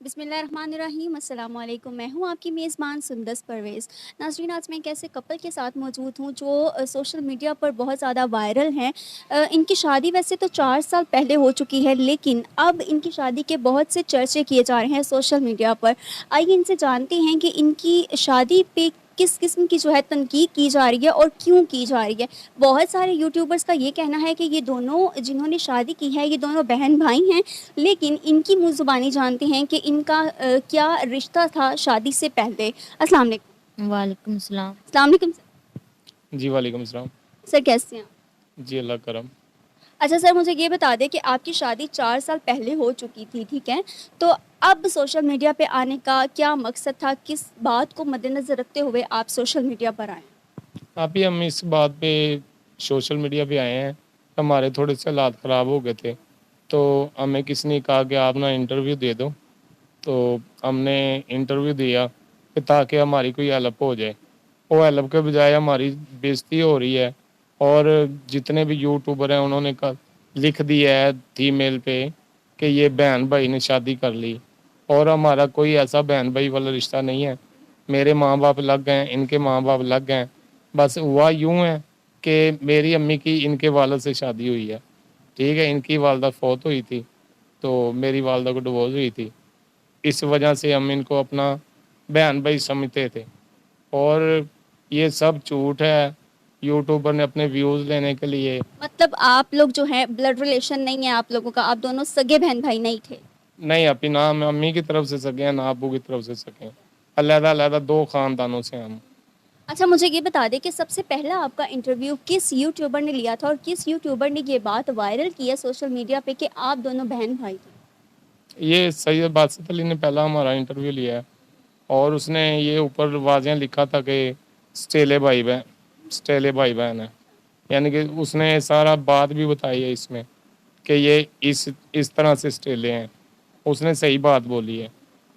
بسم اللہ الرحمن الرحیم، السلام علیکم۔ میں ہوں آپ کی میزبان سندس پرویز۔ ناظرین، آج میں ایک ایسے کپل کے ساتھ موجود ہوں جو سوشل میڈیا پر بہت زیادہ وائرل ہیں۔ ان کی شادی ویسے تو 4 سال پہلے ہو چکی ہے، لیکن اب ان کی شادی کے بہت سے چرچے کیے جا رہے ہیں سوشل میڈیا پر۔ آئیے ان سے جانتے ہیں کہ ان کی شادی پہ کس قسم کی جو ہے تنقید کی جا رہی ہے اور کیوں کی جا رہی ہے۔ بہت سارے یوٹیوبرز کا یہ کہنا ہے کہ یہ دونوں جنہوں نے شادی کی ہے یہ دونوں بہن بھائی ہیں، لیکن ان کی منہ زبانی جانتے ہیں کہ ان کا کیا رشتہ تھا شادی سے پہلے۔ السلام علیکم۔ وعلیکم السلام۔ السلام علیکم جی وعلیکم السلام۔ سر، کیسے ہیں آپ؟ جی اللہ کرم۔ اچھا سر، مجھے یہ بتا دیں کہ آپ کی شادی 4 سال پہلے ہو چکی تھی، ٹھیک ہے؟ تو اب سوشل میڈیا پہ آنے کا کیا مقصد تھا؟ کس بات کو مد نظر رکھتے ہوئے آپ سوشل میڈیا پر آئے؟ ابھی ہم اس بات پہ سوشل میڈیا پہ آئے ہیں، ہمارے تھوڑے سے حالات خراب ہو گئے تھے، تو ہمیں کسی نے کہا کہ آپ نا انٹرویو دے دو، تو ہم نے انٹرویو دیا کہ تاکہ ہماری کوئی ہیلپ ہو جائے۔ وہ ہیلپ کے بجائے ہماری بےزتی ہو رہی ہے، اور جتنے بھی یوٹیوبر ہیں انہوں نے لکھ دیا ہے ای میل پہ کہ یہ بہن بھائی نے شادی کر لی، اور ہمارا کوئی ایسا بہن بھائی والا رشتہ نہیں ہے۔ میرے ماں باپ لگ گئے، ان کے ماں باپ لگ گئے، بس ہوا یوں ہے کہ میری امی کی ان کے والد سے شادی ہوئی ہے، ٹھیک ہے؟ ان کی والدہ فوت ہوئی تھی، تو میری والدہ کو ڈیورس ہوئی تھی، اس وجہ سے ہم ان کو اپنا بہن بھائی سمجھتے تھے، اور یہ سب جھوٹ ہے۔ یوٹیوبر نے اپنے ویوز لینے کے لیے مطلب آپ لوگ جو ہیں بلڈ ریلیشن نہیں ہے آپ لوگوں کا، آپ دونوں سگے بہن بھائی نہیں تھے؟ نہیں، اپنی نہ امی کی طرف سے سکے ہیں نہ ابو کی طرف سے سکے ہیں، علیحدہ علیحدہ دو خاندانوں سے ہم۔ اچھا، مجھے یہ بتا دیں کہ سب سے پہلا آپ کا انٹرویو کس یوٹیوبر نے لیا تھا اور کس یوٹیوبر نے یہ بات وائرل کی ہے سوشل میڈیا پہ کہ آپ دونوں بہن بھائی تھے؟ یہ سید باسط علی نے پہلا ہمارا انٹرویو لیا ہے، اور اس نے یہ اوپر واضح لکھا تھا کہ سٹیلے بھائی بہن ہے، یعنی کہ اس نے سارا بات بھی بتائی ہے اس میں کہ یہ اس طرح سے سٹیلے ہیں، اس نے صحیح بات بولی ہے۔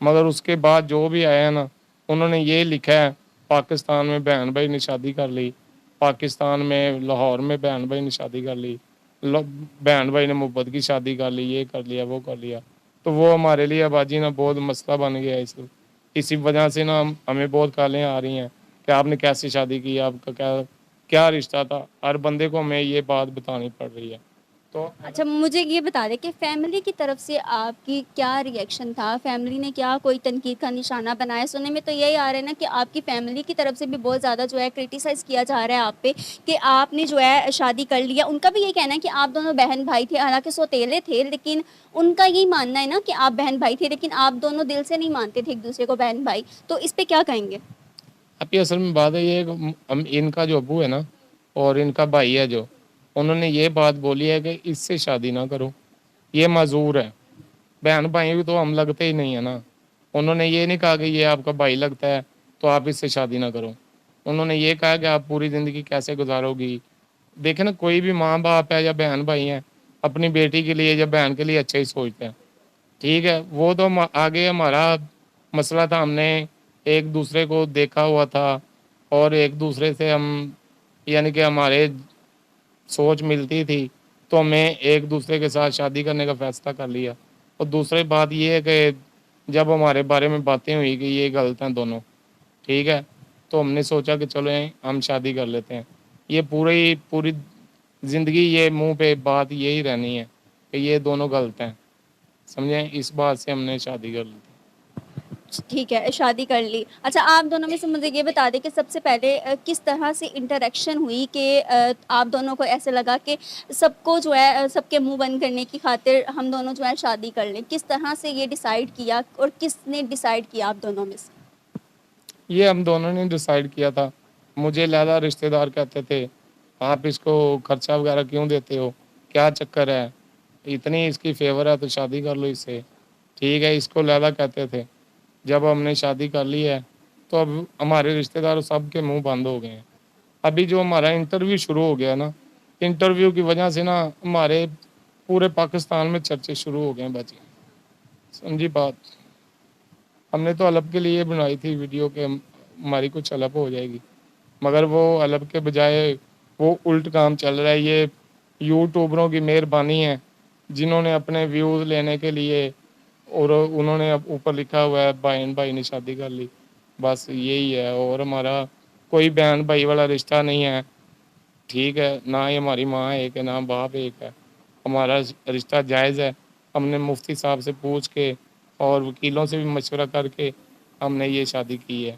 مگر اس کے بعد جو بھی آیا ہے نا، انہوں نے یہ لکھا ہے پاکستان میں بہن بھائی نے شادی کر لی، پاکستان میں لاہور میں بہن بھائی نے شادی کر لی، بہن بھائی نے محبت کی شادی کر لی، یہ کر لیا وہ کر لیا، تو وہ ہمارے لیے آبادی نا بہت مسئلہ بن گیا ہے۔ اسی وجہ سے نا ہمیں بہت کالیں آ رہی ہیں کہ آپ نے کیسے شادی کی، آپ کا کیا رشتہ تھا، ہر بندے کو ہمیں یہ بات بتانی پڑ رہی ہے۔ تو اچھا، مجھے یہ بتا دیں کہ فیملی کی طرف سے آپ کی کیا ری ایکشن تھا؟ فیملی نے کیا کوئی تنقید کا نشانہ بنایا؟ سننے میں تو یہی آ رہا ہے نا کہ آپ کی فیملی کی طرف سے بھی بہت زیادہ جو ہے کرٹیسائز کیا جا رہا ہے آپ پہ کہ آپ نے جو ہے شادی کر لیا۔ ان کا بھی یہ کہنا ہے کہ آپ دونوں بہن بھائی تھے، حالانکہ سوتیلے تھے، لیکن ان کا یہی ماننا ہے نا کہ آپ بہن بھائی تھے، لیکن آپ دونوں دل سے نہیں مانتے تھے ایک دوسرے کو بہن بھائی۔ تو اس پہ کیا کہیں گے؟ ابھی اصل میں بات ہے یہ کہ ان کا جو ابو ہے نا اور ان کا بھائی ہے جو، انہوں نے یہ بات بولی ہے کہ اس سے شادی نہ کرو، یہ معذور ہے، بہن بھائی تو ہم لگتے ہی نہیں ہے نا۔ انہوں نے یہ نہیں کہا کہ یہ آپ کا بھائی لگتا ہے تو آپ اس سے شادی نہ کرو، انہوں نے یہ کہا کہ آپ پوری زندگی کیسے گزارو گی۔ دیکھیں نا، کوئی بھی ماں باپ ہے یا بہن بھائی ہیں اپنی بیٹی کے لیے یا بہن کے لیے اچھا ہی سوچتے ہیں، ٹھیک ہے؟ وہ تو آگے ہمارا مسئلہ تھا، ہم نے ایک دوسرے کو دیکھا ہوا تھا، اور ایک دوسرے سے ہم یعنی کہ ہمارے سوچ ملتی تھی، تو ہمیں ایک دوسرے کے ساتھ شادی کرنے کا فیصلہ کر لیا۔ اور دوسری بات یہ ہے کہ جب ہمارے بارے میں باتیں ہوئی کہ یہ غلط ہیں دونوں، ٹھیک ہے، تو ہم نے سوچا کہ چلو ہم شادی کر لیتے ہیں۔ یہ پوری زندگی یہ منہ پہ بات یہی رہنی ہے کہ یہ دونوں غلط ہیں، سمجھیں؟ اس بات سے ہم نے شادی کر لی تھی۔ ٹھیک ہے، شادی کر لی۔ اچھا، آپ دونوں میں سے مجھے یہ بتا دیں کہ سب سے پہلے کس طرح سے انٹریکشن ہوئی کہ آپ دونوں کو ایسے لگا کہ سب کو جو ہے سب کے منہ بند کرنے کی خاطر ہم دونوں جو ہے شادی کر لیں؟ کس طرح سے یہ ڈیسائیڈ کیا اور کس نے ڈیسائیڈ کیا آپ دونوں میں سے؟ یہ ہم دونوں نے ڈیسائیڈ کیا تھا۔ مجھے لہذا رشتہ دار کہتے تھے آپ اس کو خرچہ وغیرہ کیوں دیتے ہو، کیا چکر ہے، اتنی اس کی فیور ہے تو شادی کر لو اس سے، ٹھیک ہے؟ اس کو لہذا کہتے تھے۔ جب ہم نے شادی کر لی ہے تو اب ہمارے رشتہ دار سب کے منہ بند ہو گئے ہیں۔ ابھی جو ہمارا انٹرویو شروع ہو گیا نا، انٹرویو کی وجہ سے نا ہمارے پورے پاکستان میں چرچے شروع ہو گئے ہیں بچے، سمجھی بات؟ ہم نے تو الب کے لیے بنائی تھی ویڈیو کہ ہماری کچھ الب ہو جائے گی، مگر وہ الب کے بجائے وہ الٹ کام چل رہا ہے۔ یہ یوٹیوبروں کی مہربانی ہے جنہوں نے اپنے ویوز لینے کے لیے اور انہوں نے اب اوپر لکھا ہوا ہے بہن بھائی نے شادی کر لی، بس یہی ہے، اور ہمارا کوئی بہن بھائی والا رشتہ نہیں ہے، ٹھیک ہے، نہ ہی ہماری ماں ایک ہے نہ باپ ایک ہے، ہمارا رشتہ جائز ہے، ہم نے مفتی صاحب سے پوچھ کے اور وکیلوں سے بھی مشورہ کر کے ہم نے یہ شادی کی ہے۔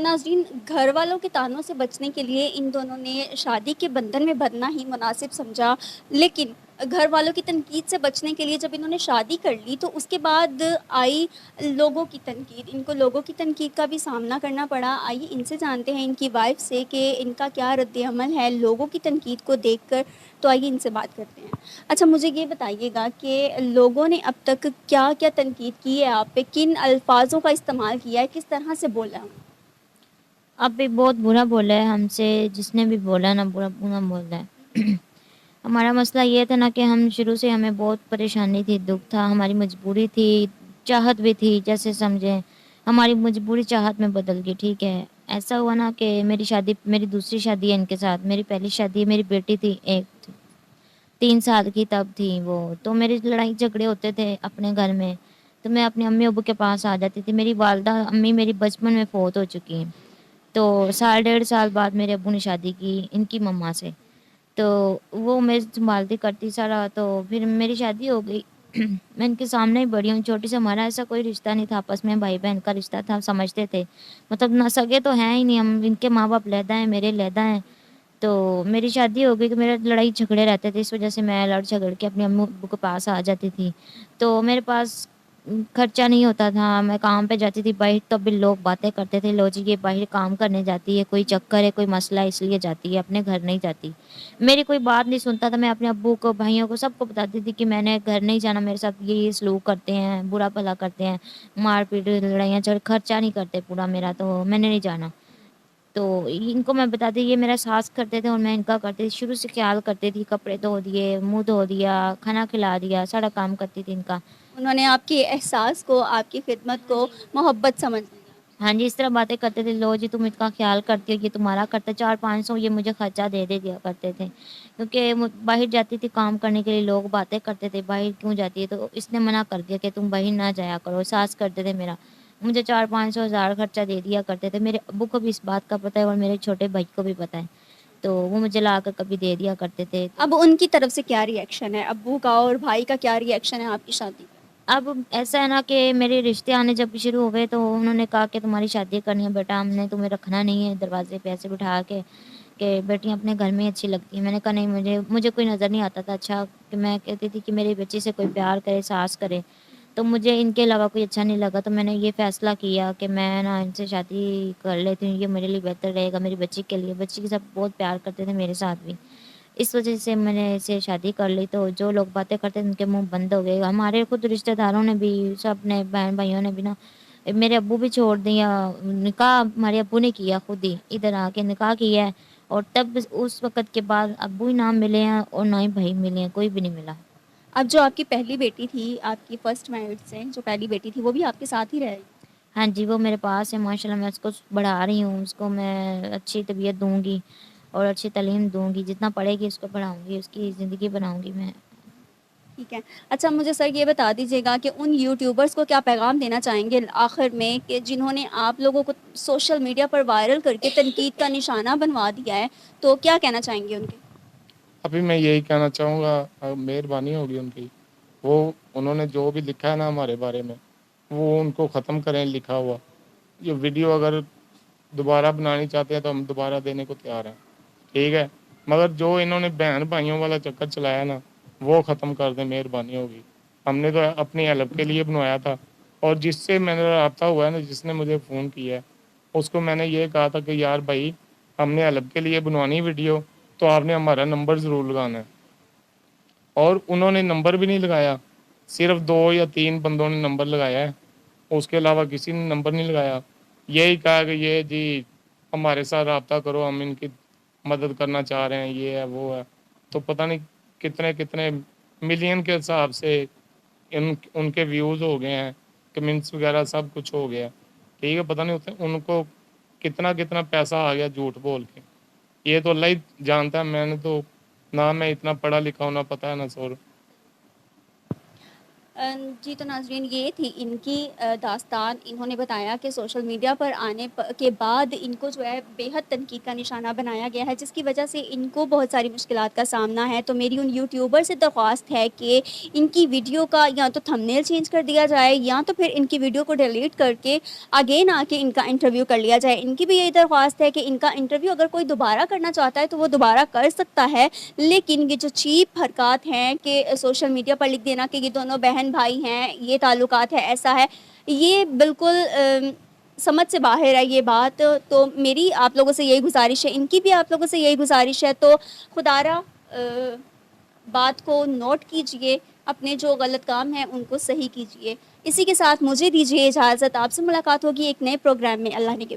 ناظرین، گھر والوں کے طعنوں سے بچنے کے لیے ان دونوں نے شادی کے بندھن میں بندھنا ہی مناسب سمجھا، لیکن گھر والوں کی تنقید سے بچنے کے لیے جب انہوں نے شادی کر لی تو اس کے بعد آئی لوگوں کی تنقید، ان کو لوگوں کی تنقید کا بھی سامنا کرنا پڑا۔ آئیے ان سے جانتے ہیں، ان کی وائف سے، کہ ان کا کیا رد عمل ہے لوگوں کی تنقید کو دیکھ کر۔ تو آئیے ان سے بات کرتے ہیں۔ اچھا، مجھے یہ بتائیے گا کہ لوگوں نے اب تک کیا کیا تنقید کی ہے آپ پہ، کن الفاظوں کا استعمال کیا ہے، کس طرح سے بولا؟ اب بھی بہت برا بولا ہے ہم سے، جس نے بھی بولا نا برا برا بولا ہے۔ ہمارا مسئلہ یہ تھا نا کہ ہم شروع سے ہمیں بہت پریشانی تھی، دکھ تھا، ہماری مجبوری تھی، چاہت بھی تھی، جیسے سمجھیں ہماری مجبوری چاہت میں بدل گئی، ٹھیک ہے۔ ایسا ہوا نا کہ میری دوسری شادی ہے ان کے ساتھ، میری پہلی شادی میری بیٹی تھی، ایک 3 سال کی تب تھی وہ، تو میری لڑائی جھگڑے ہوتے تھے اپنے گھر میں، تو میں اپنے امی ابو کے پاس آ جاتی تھی۔ میری والدہ امی میری بچپن میں فوت ہو چکی ہیں، تو 1.5 سال بعد میرے ابو نے شادی کی ان کی مما سے، تو وہ میں سنبھالتی کرتی سارا، تو پھر میری شادی ہو گئی۔ میں ان کے سامنے ہی بڑی ہوں، چھوٹی سے، ہمارا ایسا کوئی رشتہ نہیں تھا آپس میں، بھائی بہن کا رشتہ تھا، سمجھتے تھے، مطلب نہ سگے تو ہیں ہی نہیں ہم، ان کے ماں باپ علیحدہ ہیں، میرے علیحدہ ہیں۔ تو میری شادی ہو گئی تو میرے لڑائی جھگڑے رہتے تھے، اس وجہ سے میں لڑ جھگڑ کے اپنے امی ابو کے پاس آ جاتی تھی، تو میرے پاس خرچہ نہیں ہوتا تھا، میں کام پہ جاتی تھی باہر، تو بھی لوگ باتیں کرتے تھے، لو جی یہ باہر کام کرنے جاتی ہے، کوئی چکر ہے، کوئی مسئلہ ہے اس لیے جاتی ہے، اپنے گھر نہیں جاتی۔ میری کوئی بات نہیں سنتا تھا، میں اپنے ابو کو، بھائیوں کو، سب کو بتاتی تھی کہ میں نے گھر نہیں جانا، میرے ساتھ یہ سلوک کرتے ہیں، برا بھلا کرتے ہیں، مار پیٹ، لڑائیاں چڑ، خرچہ نہیں کرتے پورا میرا، تو میں نے نہیں جانا۔ تو ان کو میں بتاتی یہ میرا ساس کرتے تھے اور میں ان کا کرتی تھی، شروع سے خیال کرتی تھی، کپڑے دھو دیے، منہ دھو دیا، کھانا کھلا دیا، سارا کام کرتی تھی ان کا۔ انہوں نے آپ کے احساس کو، آپ کی خدمت کو محبت سمجھ لیا۔ ہاں جی، اس طرح باتیں کرتے تھے، لو جی تم اس کا خیال کرتی ہو، یہ تمہارا کرتا ہے، 400-500 یہ مجھے خرچہ دے دیا کرتے تھے، کیونکہ باہر جاتی تھی کام کرنے کے لیے، لوگ باتیں کرتے تھے باہر کیوں جاتی ہے، تو اس نے منع کر دیا کہ تم باہر نہ جایا کرو، ساس کرتے تھے میرا، مجھے 400-500 ہزار خرچہ دے دیا کرتے تھے، میرے ابو کو بھی اس بات کا پتہ ہے اور میرے چھوٹے بھائی کو بھی پتہ ہے، تو وہ مجھے لا کر کبھی دے دیا کرتے تھے۔ اب ان کی طرف سے کیا ری ایکشن ہے، ابو کا اور بھائی کا کیا ری ایکشن ہے آپ کی شادی پہ؟ اب ایسا ہے نا کہ میرے رشتے آنے جب شروع ہو گئے تو انہوں نے کہا کہ تمہاری شادی کرنی ہے بیٹا، ہم نے تمہیں رکھنا نہیں ہے دروازے پہ ایسے بٹھا کے کہ بیٹیاں اپنے گھر میں اچھی لگتی ہیں۔ میں نے کہا نہیں، مجھے کوئی نظر نہیں آتا تھا اچھا، کہ میں کہتی تھی کہ میری بچی سے کوئی پیار کرے، ساس کرے، تو مجھے ان کے علاوہ کوئی اچھا نہیں لگا، تو میں نے یہ فیصلہ کیا کہ میں نا ان سے شادی کر لیتی ہوں، یہ میرے لیے بہتر رہے گا، میری بچی کے لیے، بچی کے ساتھ بہت پیار کرتے تھے میرے ساتھ بھی، اس وجہ سے میں نے اسے شادی کر لی۔ تو جو لوگ باتیں کرتے تھے ان کے منہ بند ہو گئے، ہمارے خود رشتہ داروں نے بھی، سب نے، بہن بھائیوں نے بھی نا، میرے ابو بھی چھوڑ دیا نکاح، ہمارے ابو نے کیا خود ہی، ادھر آ کے نکاح کیا ہے، اور تب اس وقت کے بعد ابو ہی نہ ملے ہیں اور نہ ہی بھائی ملے ہیں، کوئی بھی نہیں ملا۔ اب جو آپ کی پہلی بیٹی تھی، آپ کی فرسٹ میرڈ سے جو پہلی بیٹی تھی، وہ بھی آپ کے ساتھ ہی رہے گی؟ ہاں جی، وہ میرے پاس ہے ماشاء اللہ، میں اس کو بڑھا رہی ہوں، اس کو میں اچھی تربیت دوں گی اور اچھی تعلیم دوں گی، جتنا پڑھے گی اس کو پڑھاؤں گی، اس کی زندگی بناؤں گی میں۔ ٹھیک ہے۔ اچھا، مجھے سر یہ بتا دیجیے گا کہ ان یوٹیوبرز کو کیا پیغام دینا چاہیں گے آخر میں، کہ جنہوں نے آپ لوگوں کو سوشل میڈیا پر وائرل کر کے تنقید کا نشانہ بنوا دیا ہے، تو کیا کہنا چاہیں گے ان کے؟ ابھی میں یہی کہنا چاہوں گا، مہربانی ہوگی ان کی، وہ انہوں نے جو بھی لکھا ہے نا ہمارے بارے میں، وہ ان کو ختم کریں لکھا ہوا، یہ ویڈیو اگر دوبارہ بنانی چاہتے ہیں تو ہم دوبارہ دینے کو تیار ہیں، ٹھیک ہے، مگر جو انہوں نے بہن بھائیوں والا چکر چلایا نا وہ ختم کر دیں، مہربانی ہوگی، ہم نے تو اپنی ہیلپ کے لیے بنوایا تھا، اور جس سے میں نے رابطہ ہوا ہے نا، جس نے مجھے فون کیا ہے، اس کو میں نے یہ کہا تھا کہ یار بھائی، ہم نے ہیلپ کے لیے بنوانی ویڈیو، تو آپ نے ہمارا نمبر ضرور لگانا ہے، اور انہوں نے نمبر بھی نہیں لگایا، صرف 2 یا 3 بندوں نے نمبر لگایا ہے، اس کے علاوہ کسی نے نمبر نہیں لگایا، یہی کہا کہ یہ جی ہمارے ساتھ رابطہ کرو، ہم ان کی مدد کرنا چاہ رہے ہیں، یہ ہے وہ ہے، تو پتہ نہیں کتنے کتنے ملین کے حساب سے ان کے ویوز ہو گئے ہیں، کمنٹس وغیرہ سب کچھ ہو گیا، ٹھیک ہے، پتہ نہیں ہوتا ان کو کتنا کتنا پیسہ آ گیا جھوٹ بول کے، یہ تو اللہ ہی جانتا ہے، میں نے تو نہ میں اتنا پڑھا لکھا ہوں، نہ پتہ ہے نہ سور۔ جی تو ناظرین یہ تھی ان کی داستان. انہوں نے بتایا کہ سوشل میڈیا پر آنے کے بعد ان کو جو ہے بے حد تنقید کا نشانہ بنایا گیا ہے، جس کی وجہ سے ان کو بہت ساری مشکلات کا سامنا ہے. تو میری ان یوٹیوبر سے درخواست ہے کہ ان کی ویڈیو کا یا تو تھمبنیل چینج کر دیا جائے یا تو پھر ان کی ویڈیو کو ڈیلیٹ کر کے اگین آ کے ان کا انٹرویو کر لیا جائے. ان کی بھی یہی درخواست ہے کہ ان کا انٹرویو اگر کوئی دوبارہ کرنا چاہتا ہے تو وہ دوبارہ کر سکتا ہے، لیکن یہ جو چیپ حرکات ہیں کہ سوشل میڈیا پر لکھ دینا کہ یہ دونوں بہن بھائی ہیں، یہ تعلقات ہے، ایسا ہے، یہ بالکل سمجھ سے باہر ہے یہ بات. تو میری آپ لوگوں سے یہی گزارش ہے، ان کی بھی آپ لوگوں سے یہی گزارش ہے. تو خدارا بات کو نوٹ کیجئے، اپنے جو غلط کام ہیں ان کو صحیح کیجئے. اسی کے ساتھ مجھے دیجیے اجازت، آپ سے ملاقات ہوگی ایک نئے پروگرام میں. اللہ نے کے